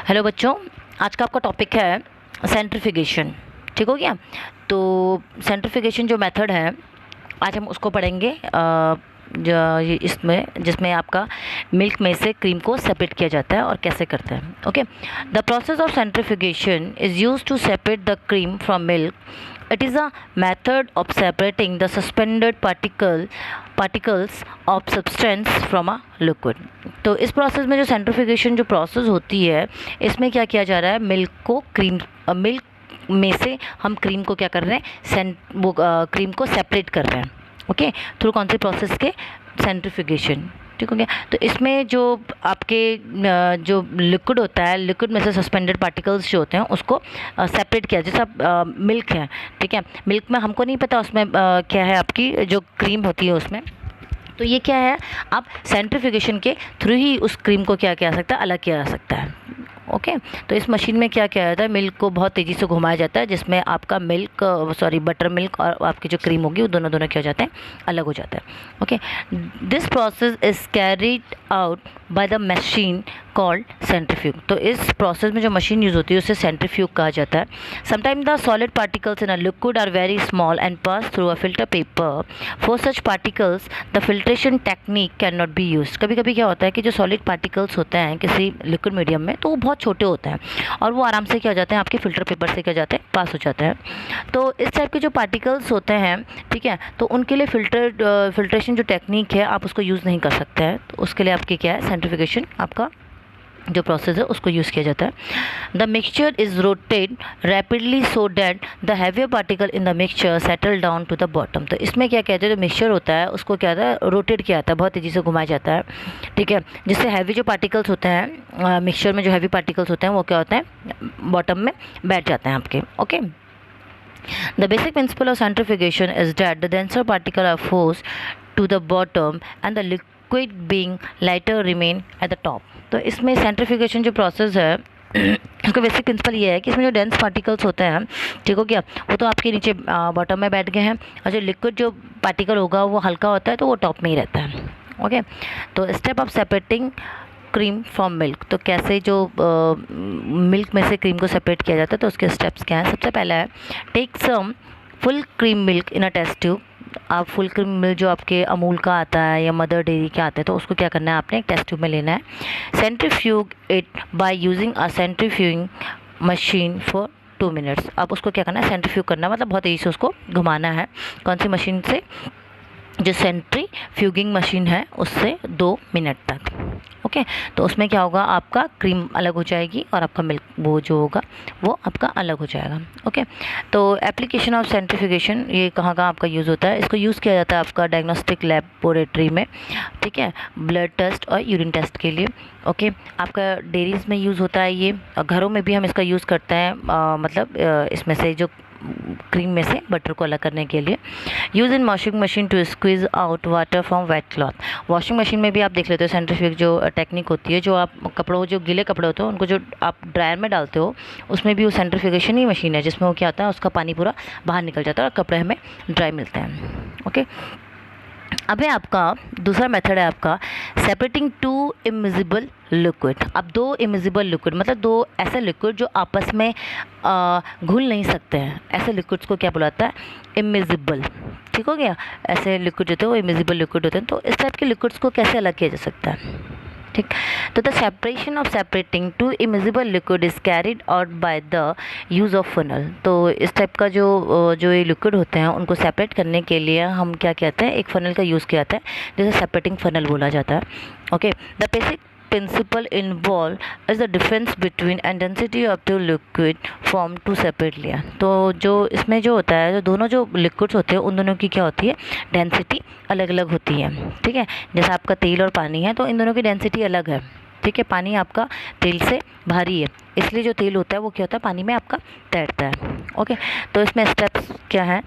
Hello बच्चों, आज का आपका टॉपिक है सेंट्रीफ्यूगेशन। ठीक हो गया। तो सेंट्रीफ्यूगेशन जो मेथड है आज हम उसको पढ़ेंगे इसमें जिसमें आपका मिल्क में से क्रीम को सेपरेट किया जाता है और कैसे करते हैं। Okay, the process of centrifugation is used to separate the cream from milk. It is a method of separating the suspended particles of substance from a liquid. तो इस प्रोसेस में जो सेंट्रीफ्यूगेशन जो प्रोसेस होती है, इसमें क्या किया जा रहा है, मिल्क में से हम क्रीम को क्या कर रहे हैं, क्रीम को सेपरेट कर रहे हैं। ओके, थ्रू कौन से प्रोसेस के, सेंट्रीफ्यूगेशन। ठीक हो गया। तो इसमें जो आपके जो लिक्विड होता है, लिक्विड में से सस्पेंडेड पार्टिकल्स जो होते हैं उसको सेपरेट किया। जैसे मिल्क है, ठीक है, मिल्क में हमको नहीं पता उसमें क्या है, आपकी जो क्रीम होती है उसमें, तो ये क्या है, आप सेंट्रीफ्यूगेशन के थ्रू ही उस क्रीम को क्या किया जा सकता है, अलग किया जा सकता है। ओके, तो इस मशीन में क्या किया जाता है, मिल्क को बहुत तेज़ी से घुमाया जाता है, जिसमें आपका बटर मिल्क और आपकी जो क्रीम होगी वो दोनों क्या हो जाते हैं, अलग हो जाता है। Okay, this process is carried out by the machine called centrifuge. तो इस प्रोसेस में जो मशीन यूज़ होती है उसे सेंट्रीफ्यूग कहा जाता है। Sometime the solid particles in a liquid are very small and pass through a filter paper. For such particles the filtration technique can not be use. कभी कभी क्या होता है कि जो सॉलिड पार्टिकल्स होते हैं किसी लिक्विड मीडियम में, तो वो बहुत छोटे होते हैं और वो आराम से क्या हो जाते हैं, आपके फिल्टर पेपर से क्या जाते हैं, पास हो जाते हैं। तो इस टाइप के जो पार्टिकल्स होते हैं, ठीक है, तो उनके लिए फिल्ट्रेशन जो टेक्निक है आप उसको यूज़ नहीं कर सकते हैं। तो उसके लिए आपके क्या है, सेंट्रीफ्यूगेशन आपका जो प्रोसेस है उसको यूज़ किया जाता है। The mixture is rotated rapidly so that the heavier particle in the mixture settle down to the bottom. तो इसमें क्या कहते हैं, जो मिक्सचर होता है उसको क्या होता है, रोटेट किया जाता है, बहुत तेज़ी से घुमाया जाता है, ठीक है, जिससे हैवी जो पार्टिकल्स होते हैं मिक्सचर में, जो हैवी पार्टिकल्स होते हैं वो क्या होते हैं, बॉटम में बैठ जाते हैं आपके। Okay, the basic principle of centrifugation is that the denser particles are forced to the bottom and the liquid being lighter remain at the top. तो इसमें सेंट्रीफ्यूगेशन जो प्रोसेस है उसका बेसिक प्रिंसिपल ये है कि इसमें जो डेंस पार्टिकल्स होते हैं, ठीक हो गया, वो तो आपके नीचे बॉटम में बैठ गए हैं, और जो लिक्विड जो पार्टिकल होगा वो हल्का होता है तो वो टॉप में ही रहता है। ओके, तो step of separating cream from milk. तो कैसे जो मिल्क में से क्रीम को सेपरेट किया जाता है, तो उसके स्टेप्स क्या हैं। सबसे पहला है, take some full cream milk in a test tube. आप फुल क्रीम मिल्क जो आपके अमूल का आता है या मदर डेयरी का आता है, तो उसको क्या करना है, आपने एक टेस्ट ट्यूब में लेना है। Centrifuge it by using a centrifuging machine for 2 minutes. अब उसको क्या करना है, सेंट्रीफ्यूग करना, मतलब बहुत तेज़ी से उसको घुमाना है। कौन सी मशीन से, जो सेंट्रीफ्यूगिंग मशीन है उससे 2 मिनट तक। ओके, तो उसमें क्या होगा, आपका क्रीम अलग हो जाएगी और आपका मिल्क वो जो होगा वो आपका अलग हो जाएगा। ओके, तो एप्लीकेशन ऑफ सेंट्रीफ्यूगेशन ये कहाँ कहाँ आपका यूज़ होता है, इसको यूज़ किया जाता है आपका डायग्नोस्टिक लेबोरेटरी में, ठीक है, ब्लड टेस्ट और यूरिन टेस्ट के लिए। ओके, आपका डेयरीज में यूज़ होता है ये, और घरों में भी हम इसका यूज़ करते हैं, इसमें से जो क्रीम में से बटर को अलग करने के लिए। Use in washing machine to squeeze out water from wet cloth. Washing machine में भी आप देख लेते हो सेंट्रीफ्यूग जो टेक्निक होती है, जो आप कपड़ों, जो गीले कपड़े होते हैं उनको जो आप ड्रायर में डालते हो, उसमें भी वो सेंट्रीफ्यूगेशन ही मशीन है, जिसमें वो क्या होता है, उसका पानी पूरा बाहर निकल जाता है और कपड़े हमें ड्राई मिलते हैं। ओके, अब है आपका दूसरा मेथड है आपका सेपरेटिंग 2 इमिजिबल लिक्विड। अब 2 इमिजिबल लिक्विड मतलब 2 ऐसे लिक्विड जो आपस में घुल नहीं सकते हैं, ऐसे लिक्विड्स को क्या बुलाता है, इमिजिबल। ठीक हो गया, ऐसे लिक्विड होते हैं वो इमिजिबल लिक्विड होते हैं। तो इस टाइप के लिक्विड्स को कैसे अलग किया जा सकता है, ठीक। तो the separation of separating 2 immiscible liquid is carried out by the use of funnel. तो इस टाइप का जो ये लिक्विड होते हैं उनको सेपरेट करने के लिए हम क्या कहते हैं, एक फनल का यूज़ किया जाता है, जिसे सेपरेटिंग फनल बोला जाता है। Okay, the basic principle involved is the difference between intensity of two liquid formed to separate layer। तो जो इसमें जो होता है, जो दोनों जो लिक्विड्स होते हैं उन दोनों की क्या होती है, डेंसिटी अलग अलग होती है, ठीक है। जैसे आपका तेल और पानी है, तो इन दोनों की डेंसिटी अलग है, ठीक है। पानी आपका तेल से भारी है, इसलिए जो तेल होता है वो क्या होता है, पानी में आपका तैरता है। ओके, तो इसमें स्टेप्स क्या है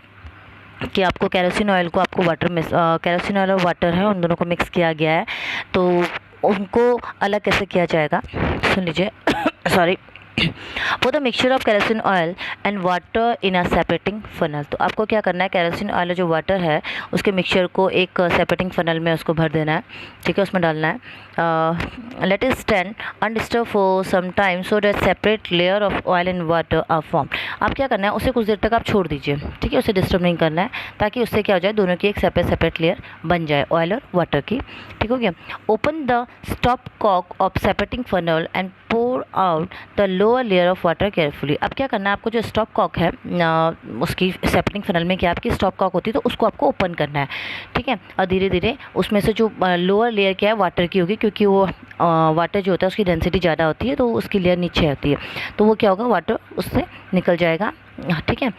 कि आपको केरोसिन ऑयल को आपको केरोसिन ऑयल और वाटर है उन दोनों को मिक्स किया गया है, तो उनको अलग कैसे किया जाएगा, सुन लीजिए सॉरी। वो the mixture of kerosene oil and water in a separating funnel. तो आपको क्या करना है, केरोसिन ऑयल जो वाटर है उसके मिक्सचर को एक सेपरेटिंग फनल में उसको भर देना है, ठीक है, उसमें डालना है। Let it stand undisturb for some time so that separate layer of oil and water are form. आप क्या करना है, उसे कुछ देर तक आप छोड़ दीजिए, ठीक है, उसे डिस्टर्ब नहीं करना है, ताकि उससे क्या हो जाए, दोनों की एक सेपरेट लेयर बन जाए ऑयल और वाटर की, ठीक हो गया। Open the stopcock of separating funnel and pour out the lower layer of water carefully. अब क्या करना है, आपको जो स्टॉप कॉक है उसकी सेपरेटिंग फनल में क्या आपकी स्टॉप कॉक होती है, तो उसको आपको ओपन करना है, ठीक है, और धीरे धीरे उसमें से जो लोअर लेयर क्या है वाटर की होगी, क्योंकि वो वाटर जो होता है उसकी डेंसिटी ज़्यादा होती है, तो उसकी लेयर नीचे होती है, तो वो क्या होगा, वाटर उससे निकल जाएगा, ठीक है।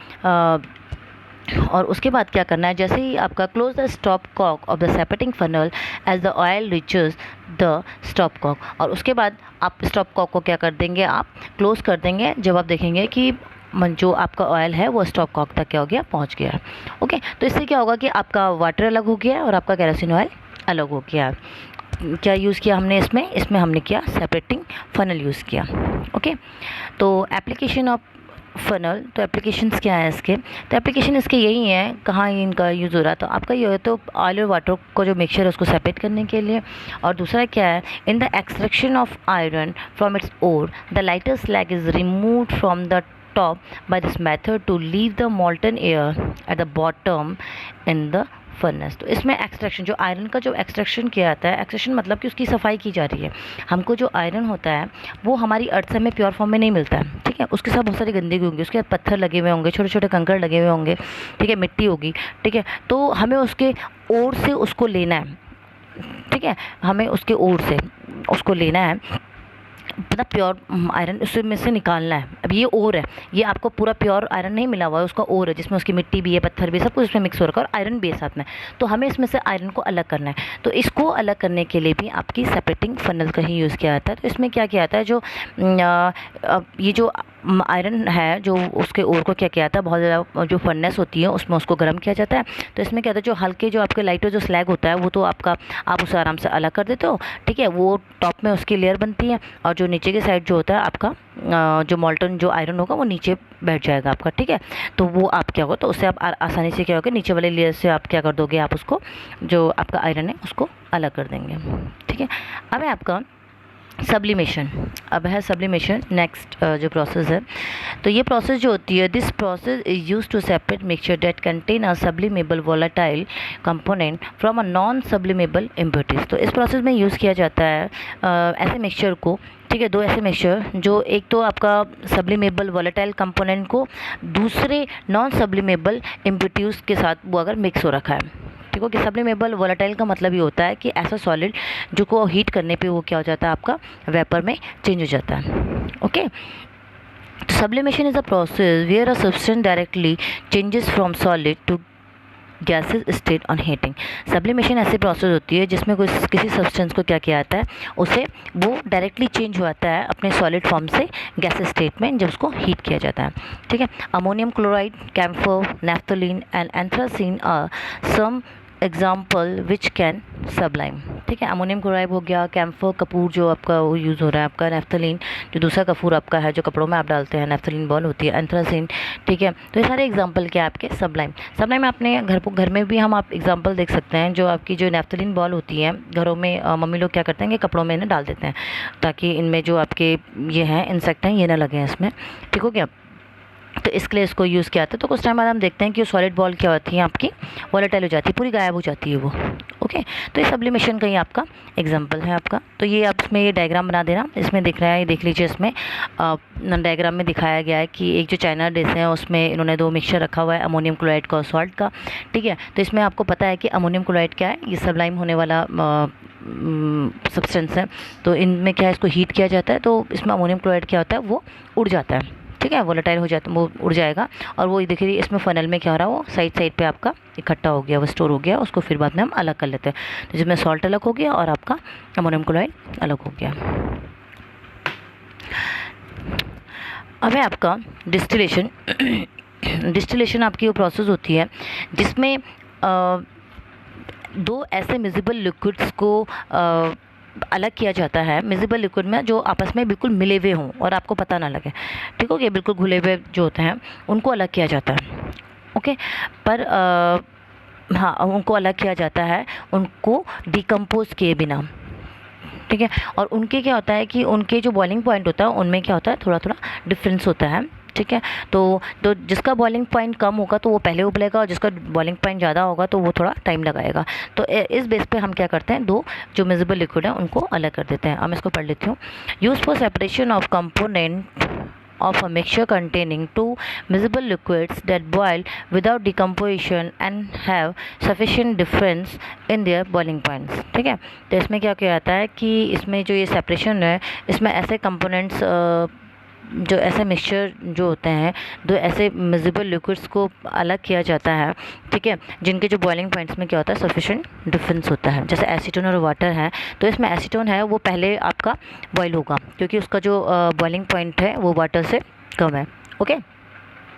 और उसके बाद क्या करना है, जैसे ही आपका close the stopcock of the separating funnel as the oil reaches the stopcock. और उसके बाद आप स्टॉप कॉक को क्या कर देंगे, आप क्लोज कर देंगे जब आप देखेंगे कि जो आपका ऑयल है वो स्टॉप कॉक तक क्या हो गया, पहुंच गया है। ओके, तो इससे क्या होगा कि आपका वाटर अलग हो गया और आपका केरोसिन ऑयल अलग हो गया। क्या यूज़ किया हमने इसमें हमने किया सेपरेटिंग फनल यूज़ किया। ओके, तो एप्लीकेशन ऑफ फनल, तो एप्लीकेशंस क्या है इसके, तो एप्लीकेशन इसके यही है, कहाँ इनका यूज़ हो रहा है, तो आपका ये है तो ऑयल और वाटर को जो मिक्सचर है उसको सेपरेट करने के लिए। और दूसरा क्या है, in the extraction of iron from its ore the lighter slag is removed from the top by this method to leave the molten iron at the bottom in the furnace. तो इसमें extraction, जो iron का जो extraction किया जाता है, extraction मतलब कि उसकी सफाई की जा रही है। हमको जो आयरन होता है वो हमारी अर्थ से हमें प्योर फॉर्म में नहीं मिलता है, ठीक है, उसके साथ बहुत सारी गंदगी होंगी, उसके साथ पत्थर लगे हुए होंगे, छोटे छोटे कंकड़ लगे हुए होंगे, ठीक है, मिट्टी होगी, ठीक है, तो हमें उसके ओर से उसको लेना है, ठीक है, हमें उसके ओर से उसको लेना है, मतलब प्योर आयरन उसमें से निकालना है। अब ये ओर है, ये आपको पूरा प्योर आयरन नहीं मिला हुआ है, उसका ओर है जिसमें उसकी मिट्टी भी है, पत्थर भी, सब कुछ इसमें मिक्स हो रखा है और आयरन भी है साथ में। तो हमें इसमें से आयरन को अलग करना है, तो इसको अलग करने के लिए भी आपकी सेपरेटिंग फनल का ही यूज़ किया जाता है। तो इसमें क्या किया जाता है, जो ये जो आयरन है जो उसके ओर को क्या किया जाता है, बहुत ज़्यादा जो फर्नेस होती है उसमें उसको गर्म किया जाता है। तो इसमें क्या होता है, जो हल्के जो आपके लाइटर जो स्लैग होता है वो तो आपका आप उसे आराम से अलग कर देते हो, ठीक है, वो टॉप में उसकी लेयर बनती है, और जो नीचे की साइड जो होता है आपका जो मॉल्टन जो आयरन होगा वो नीचे बैठ जाएगा आपका, ठीक है। तो वो आप क्या होगा, तो उससे आप आसानी से क्या होगा, नीचे वाले लेयर से आप क्या कर दोगे, आप उसको जो आपका आयरन है उसको अलग कर देंगे, ठीक है। अब है आपका सब्लिमेशन, अब है सब्लिमेशन नेक्स्ट जो प्रोसेस है। तो ये प्रोसेस जो होती है, this process is use to separate mixture that contain a sublimable volatile component from a non sublimable impurities. तो इस प्रोसेस में यूज़ किया जाता है ऐसे मिक्सचर को, ठीक है, दो ऐसे मिक्सचर जो एक तो आपका सब्लिमेबल वोलेटाइल कंपोनेंट को दूसरे नॉन सब्लिमेबल इम्प्योरिटीज के साथ वो अगर मिक्स हो रखा है, ठीक है। कि सब्लिमेबल वोलेटाइल का मतलब ये होता है कि ऐसा सॉलिड जो को हीट करने पे वो क्या हो जाता है, आपका वेपर में चेंज हो जाता है। Okay, sublimation is a process where a substance directly changes from solid to gases state on heating. Sublimation ऐसी प्रोसेस होती है जिसमें कोई किसी सब्सटेंस को क्या किया जाता है, उसे वो डायरेक्टली चेंज हो जाता है अपने सॉलिड फॉर्म से गैसेस स्टेट में जब उसको हीट किया जाता है, ठीक है। Ammonium chloride, camphor, naphthalene and anthracene are some example which can sublime, ठीक है। अमोनियम क्लोराइड हो गया, कैम्फर कपूर जो आपका वो यूज़ हो रहा है, आपका नैफ्थलीन जो दूसरा कपूर आपका है जो कपड़ों में आप डालते हैं, नैफ्थलीन बॉल होती है, एंथ्रासीन, ठीक है। तो ये सारे एग्जाम्पल क्या है आपके सबलाइम। सबलाइम आपने घर में भी हम आप एग्जाम्पल देख सकते हैं, जो आपकी जो नैफ्थलीन बॉल होती है घरों में मम्मी लोग क्या करते हैं कि कपड़ों में इन्हें डाल देते हैं ताकि इनमें जो आपके ये हैं इंसेक्ट हैं ये ना लगे इसमें, ठीक हो गया। तो इसके लिए इसको यूज़ किया था। तो कुछ टाइम बाद हम देखते हैं कि सॉलिड बॉल क्या होती है आपकी वोलेटाइल हो जाती है, पूरी गायब हो जाती है वो। ओके, तो ये सब्लिमेशन का ही आपका एग्जांपल है आपका। तो ये आप इसमें ये डायग्राम बना देना, इसमें दिख रहा है, ये देख लीजिए, इसमें डायग्राम में दिखाया गया है कि एक जो चाइना डिश है उसमें इन्होंने दो मिक्सचर रखा हुआ है अमोनियम क्लोराइड का और सॉल्ट का, ठीक है। तो इसमें आपको पता है कि अमोनियम क्लोराइड क्या है, ये सबलाइम होने वाला सब्सटेंस है। तो इनमें क्या है, इसको हीट किया जाता है तो इसमें अमोनियम क्लोराइड क्या होता है, वो उड़ जाता है, ठीक है, वोलेटाइल हो जाता है, वो उड़ जाएगा। और वो देखिए इसमें फनल में क्या हो रहा है, वो साइड पे आपका इकट्ठा हो गया, वो स्टोर हो गया, उसको फिर बाद में हम अलग कर लेते हैं। तो जिसमें सॉल्ट अलग हो गया और आपका अमोनियम क्लोराइड अलग हो गया। अब है आपका डिस्टिलेशन। डिस्टिलेशन आपकी वो प्रोसेस होती है जिसमें दो ऐसे मिजिबल लिक्विड्स को अलग किया जाता है मिजिबल लिक्विड में जो आपस में बिल्कुल मिले हुए हों और आपको पता ना लगे, ठीक हो गया, बिल्कुल घुले हुए जो होते हैं उनको अलग किया जाता है। ओके, पर हाँ, उनको अलग किया जाता है उनको डिकम्पोज किए बिना, ठीक है। और उनके क्या होता है कि उनके जो बॉइलिंग पॉइंट होता है उनमें क्या होता है, थोड़ा थोड़ा डिफरेंस होता है, ठीक है। तो जिसका बॉइलिंग पॉइंट कम होगा तो वो पहले उबलेगा और जिसका बॉइलिंग पॉइंट ज़्यादा होगा तो वो थोड़ा टाइम लगाएगा। तो इस बेस पे हम क्या करते हैं, दो जो मिजिबल लिक्विड है उनको अलग कर देते हैं। अब मैं इसको पढ़ लेती हूँ। Use for separation of component of a mixture containing two miscible liquids that boil without decomposition and have sufficient difference in their boiling points, ठीक है। तो इसमें क्या किया जाता है कि इसमें जो ये सेपरेशन है, इसमें ऐसे कंपोनेंट्स जो ऐसे मिक्सचर जो होते हैं, दो ऐसे मिजिबल लिक्विड्स को अलग किया जाता है, ठीक है, जिनके जो बॉइलिंग पॉइंट्स में क्या होता है, सफिशिएंट डिफरेंस होता है। जैसे एसीटोन और वाटर है, तो इसमें एसीटोन है वो पहले आपका बॉयल होगा क्योंकि उसका जो बॉइलिंग पॉइंट है वो वाटर से कम है। ओके,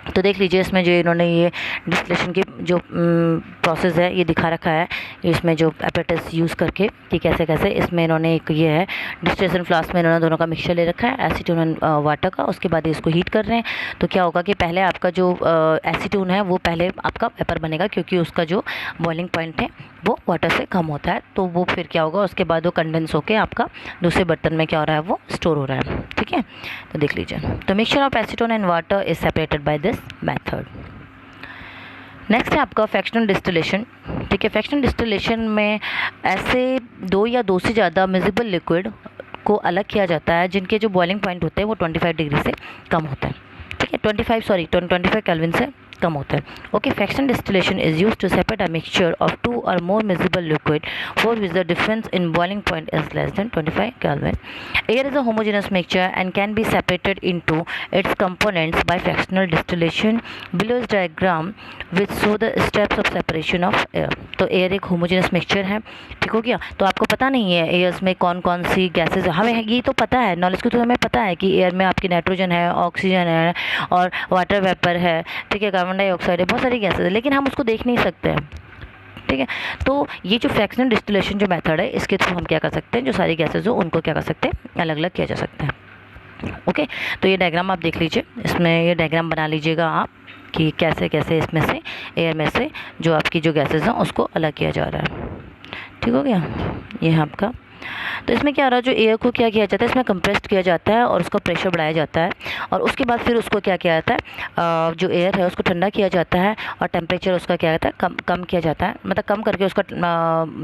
तो देख लीजिए इसमें जो इन्होंने ये डिस्टिलेशन की जो प्रोसेस है ये दिखा रखा है, इसमें जो एपेरेटस यूज़ करके कि कैसे कैसे इसमें इन्होंने एक ये है डिस्टिलेशन फ्लास्क में इन्होंने दोनों का मिक्सचर ले रखा है, एसीटोन और वाटर का। उसके बाद इसको हीट कर रहे हैं तो क्या होगा कि पहले आपका जो एसीटोन है वो पहले आपका वेपर बनेगा क्योंकि उसका जो बॉइलिंग पॉइंट है वो वाटर से कम होता है, तो वो फिर क्या होगा, उसके बाद वो कंडेंस होकर आपका दूसरे बर्तन में क्या हो रहा है, वो स्टोर हो रहा है, ठीक है। तो देख लीजिए, तो mixture of acetone and water is separated by this method. Next है आपका फ्रैक्शनल डिस्टिलेशन, ठीक है। फ्रैक्शनल डिस्टिलेशन में ऐसे दो या दो से ज़्यादा मिजिबल लिक्विड को अलग किया जाता है जिनके जो बॉइलिंग पॉइंट होते हैं वो 25 डिग्री से कम होता है, ठीक है, 25 केल्विन से कम होता है। Okay, fractional distillation is used to separate a mixture of two or more miscible liquid for which the difference in boiling point is less than 25 kelvin. Air is a homogeneous mixture and can be separated into its components by fractional distillation. Below is diagram which show the steps of separation of air. तो air एक homogeneous mixture है, ठीक हो गया। तो आपको पता नहीं है एयर्स में कौन कौन सी गैसेज है, हमें ये तो पता है, नॉलेज को तो हमें पता है कि एयर में आपकी नाइट्रोजन है, ऑक्सीजन है और वाटर वेपर है, ठीक है, कार्बन डाइऑक्साइड है, बहुत सारी गैसेज है, लेकिन हम उसको देख नहीं सकते हैं, ठीक है। तो ये जो फ्रैक्शनल डिस्टिलेशन जो मेथड है इसके थ्रू हम क्या कर सकते हैं, जो सारी गैसेज हो उनको क्या कर सकते हैं, अलग अलग किया जा सकता है। ओके, तो ये डायग्राम आप देख लीजिए, इसमें ये डायग्राम बना लीजिएगा आप कि कैसे कैसे इसमें से एयर में से जो आपकी जो गैसेज हैं उसको अलग किया जा रहा है, ठीक हो गया। ये है आपका, तो इसमें क्या हो रहा है, जो एयर को क्या किया जाता है, इसमें कंप्रेस्ड किया जाता है और उसका प्रेशर बढ़ाया जाता है और उसके बाद फिर उसको क्या किया जाता है, जो एयर है उसको ठंडा किया जाता है और टेम्परेचर उसका क्या होता है, कम किया जाता है, मतलब कम करके उसका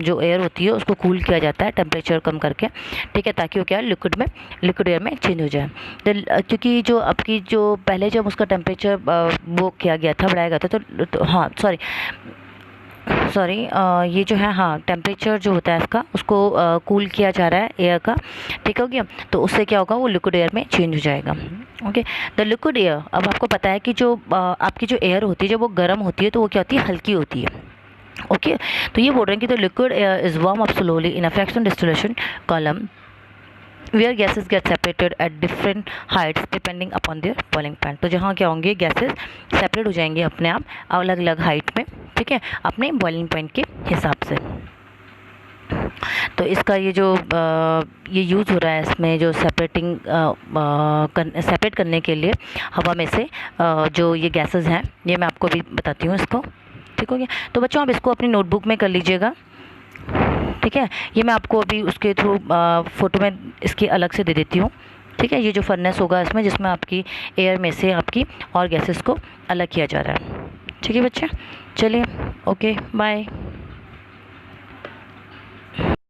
जो एयर होती है उसको कूल किया जाता है टेम्परेचर कम करके, ठीक है, ताकि वो क्या लिक्विड एयर में चेंज हो जाए। क्योंकि जो आपकी जो पहले जब उसका टेम्परेचर वो किया गया था, बढ़ाया गया था, तो हाँ सॉरी ये जो है, हाँ, टेम्परेचर जो होता है इसका उसको कूल किया जा रहा है एयर का, ठीक हो गया। तो उससे क्या होगा, वो लिक्विड एयर में चेंज हो जाएगा। ओके, द लिक्विड एयर, अब आपको पता है कि जो आपकी जो एयर होती है जब वो गर्म होती है तो वो क्या होती है, हल्की होती है। ओके, तो ये बोल रहे हैं कि the liquid air is warm up slowly in a fractional distillation column where gases get separated at different heights depending upon their boiling point। तो जहाँ क्या होंगे, गैसेस सेपरेट हो जाएंगे अपने आप अलग अलग हाइट में, ठीक है, अपने बॉइलिंग पॉइंट के हिसाब से। तो इसका ये जो ये यूज़ हो रहा है इसमें जो सेपरेट करने के लिए हवा में से जो ये गैसेस हैं, ये मैं आपको भी बताती हूँ इसको, ठीक हो गया। तो बच्चों आप इसको अपनी नोटबुक में कर लीजिएगा, ठीक है। ये मैं आपको अभी उसके थ्रू फ़ोटो में इसकी अलग से दे देती हूँ, ठीक है। ये जो फर्नेस होगा इसमें जिसमें आपकी एयर में से आपकी और गैसेस को अलग किया जा रहा है, ठीक है बच्चे। चलिए, ओके, बाय।